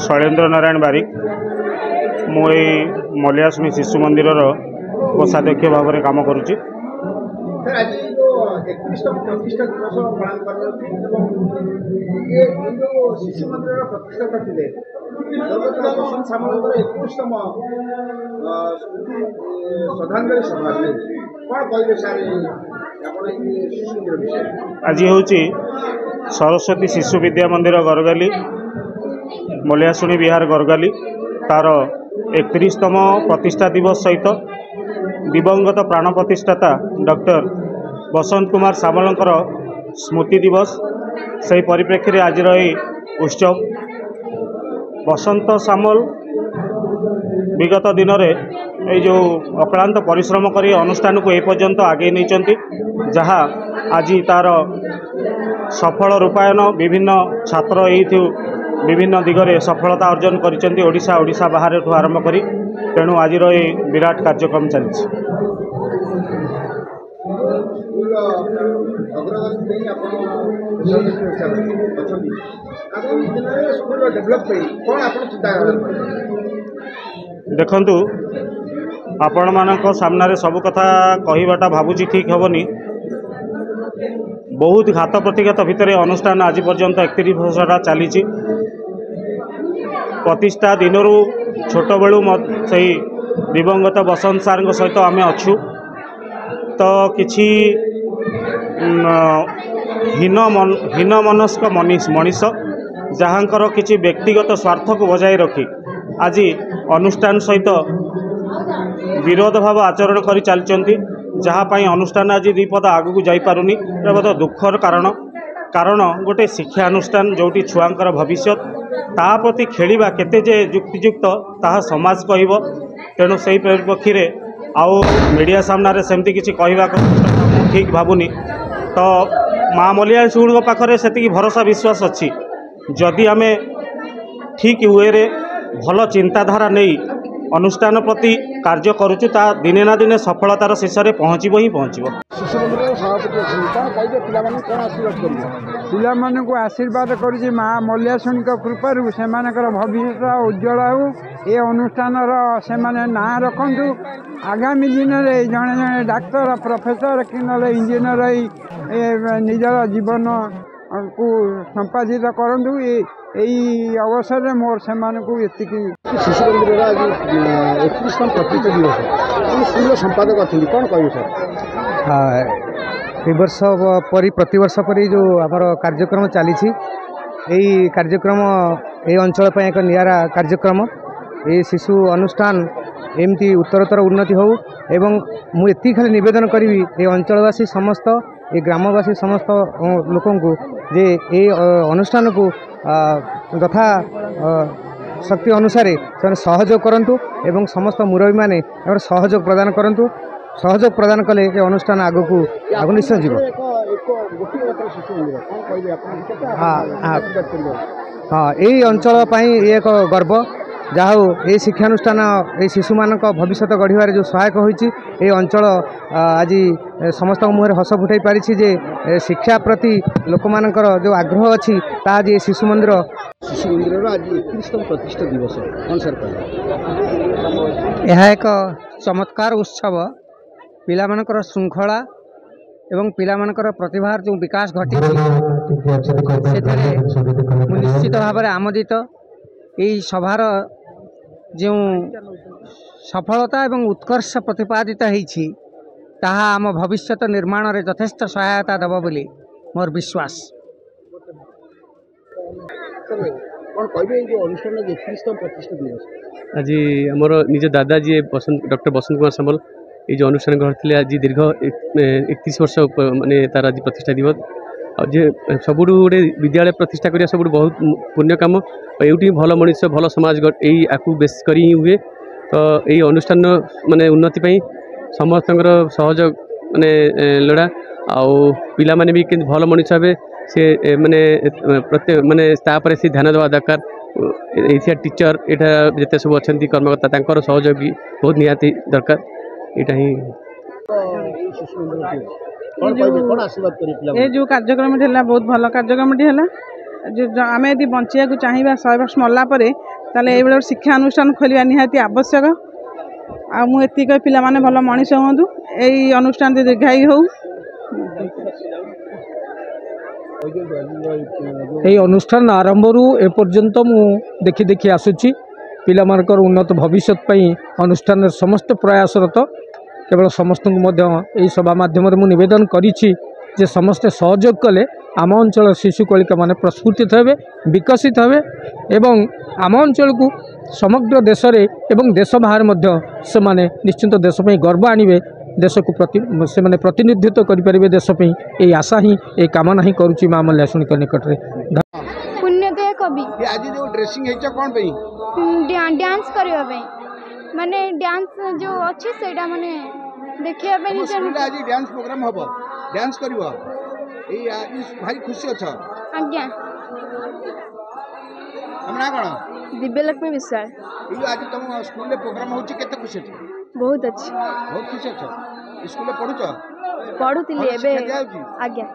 शैलेन्द्र नारायण बारिक मुई मलियासुनी शिशु मंदिर कोषाध्यक्ष भाव में काम करुच्ची। सर आज जो 31तम प्रतिष्ठा दिवस पालन कर शिशु मंदिर प्रतिष्ठाता थे बसंत सामल 21तम श्रद्धांजलि सभा कौन कहे सर शिशु मंदिर विषय? आज हूँ सरस्वती शिशु विद्या मंदिर गरगाली मलियासुनी विहार गरगाली तार 31तम प्रतिष्ठा दिवस सहित दिवंगत प्राण प्रतिष्ठाता डॉक्टर बसंत कुमार सामलंकर स्मृति दिवस से परिप्रेक्षी में आज उत्सव बसंत सामल विगत दिन में जो अक्लांत परिश्रम कर अनुष्ठान को एपर्यंत आगे नहीं जहाँ आज तार सफल रूपायन विभिन्न छात्र ये विभिन्न दिगरे सफलता अर्जन करिसेंती ओडिशा ओडिशा बाहर आरंभ करी तेणु आज विराट कार्यक्रम चलती। देखंतु आपण मानक सामने सब कथा कहवाटा भावुची ठीक हेनी बहुत घात प्रतिघात भितर अनुष्ठान आज पर्यंत 31 वर्षटा चली प्रतिष्ठा दिनरू छोट बेलू से दिवंगत बसंत सार सहित आम अच्छु तो किछि हीन मनस्क मनीष जहाँकर किछि व्यक्तिगत स्वार्थ को बजाय रखी आज अनुष्ठान सहित विरोध भाव आचरण कर चलती जहाँपाई अनुष्ठान आज दीपद आगू जापारुनी बहुत दुखर कारण गोटे शिक्षानुष्ठान जोटी छुआंकर भविष्य ता प्रति खेलिबा केते जे युक्तियुक्त ताहा समाज कहब तेणु से परिप्रेक्षी में आउ मीडिया सामने सेमती किसी कहवा ठीक भावुनी तो माँ मलियासुनी पाखरे सेतिकी भरोसा विश्वास अच्छी जदि आमे ठीक वे रे भल चिंताधारा नहीं अनुष्ठान प्रति कार्य करुचु ता दिने ना दिने सफलतार शीर्ष में पहुँचब ही पहुँचब। शिशु मंदिर सभापति अच्छे कौन कह पाने को आशीर्वाद करुच्ची माँ मलियासुनी कृपारू से भविष्य उज्ज्वल हो ये अनुष्ठान से ना रखु आगामी दिन में जड़े जड़े डाक्तर प्रोफेसर कि इंजीनियर निजर जीवन को संपादित करूँ यही अवसर में मोर से शिशु मंदिर आज 31तम प्रतिष्ठा दिवस स्कूल संपादक अच्छे कौन कह सर? हाँ वर्ष परी प्रतिवर्ष परी जो आमर कार्यक्रम चली कार्यक्रम ये अंचल पर एक निरा कार्यक्रम ये शिशु अनुष्ठान एमती उत्तरोत्तर उन्नति हो एवं मुझे खाली निवेदन करी ये अंचलवासी समस्त ये ग्रामवासी समस्त लोक जे ये अनुष्ठान को तथा शक्ति अनुसार से सहयोग करूँ एवं समस्त मुरबी मैंने सहयोग प्रदान करूँ सहयोग प्रदान कले ये अनुष्ठान आगू निश्चय जीव। हाँ यही अंचल एक गर्व जहाँ ये शिक्षानुष्ठान ये शिशु मान भविष्य गढ़ जो सहायक होती अंचल आज समस्त मुहर हस फुटाई पारी जे शिक्षा प्रति लोक मानकर जो आग्रह अच्छी आज ये शिशु मंदिर आज 31तम प्रतिष्ठा दिवस कौन सर यह एक चमत्कार उत्सव पिला मानकर श्रृंखला एवं पिला मानकर प्रतिभार जो विकास घटी निश्चित भाव में आमोदित यही सभार जो सफलता एवं उत्कर्ष प्रतिपादित होती ताहा आम भविष्य निर्माण में यथेष्ट सहायता देव बोली मोर विश्वास। कौन कहे जो अनुष्ठान 31तम प्रतिष्ठा दिवस आज आमर निज दादा जी डॉक्टर बसंत कुमार सामल ये जो अनुष्ठान करते आज दीर्घ 31 वर्ष माने तार आज प्रतिष्ठा दिवस जे सब गोटे विद्यालय प्रतिष्ठा करिया सब बहुत पुण्य काम ये भल मनीष भल समाज यही आपको बेस कर ही हुए तो यही अनुष्ठान माने उन्नति पाई समस्त सहयोग माने लड़ा आउ पिला माने भी भल मनीष हे से माने प्रत्येक माने से ध्यान देवा दरकार एशिया टीचर यहाँ जिते सब अच्छा कर्मकर्ता सहयोग भी बहुत निहाती दरकार यहाँ ही ये जो कार्यक्रम बहुत भल कार्यक्रम आम यदि बचा चाहिए 100 वर्ष मरला ये शिक्षा अनुष्ठान खोलिया निहाती आवश्यक। आती पिला माने भल मनीष हूँ यही अनुष्ठान दीर्घायी हो। यही अनुष्ठान आरंभ एपर्यंत मु देखी देखी आसुची पिलामानकर उन्नत भविष्य अनुष्ठान समस्त प्रयासरत केवल समस्त यही सभा माध्यम निवेदन करी जे समस्ते सहयोग कले आम अंचल शिशु कलिका माने प्रस्फुटित हेबे विकसित हेबे एवं आम अंचल को समग्र देश रे एवं देश बाहर मध्य से माने निश्चित देश में गर्व आणवे देश को से माने प्रतिनिधित्व करें देश में यही आशा ही ये कामना ही करुच्ची माँ मल्यासुणी निकट में। पुण्यदय कवि आज जो ड्रेसिंग है कौन पे डांस करने माने डांस जो अच्छे सेटा माने देखिए आज डांस प्रोग्राम हम डांस कर भारी खुशी अच्छा। आज्ञा ना कौन दिव्यलक्ष्मी विश्वास ये आज तुम स्कूल में प्रोग्राम होची केते खुशी अच्छी बहुत अच्छी बहुत खुशी अच्छा। स्कूल में पढ़ुछ पढ़ुली आज्ञा आज्ञा।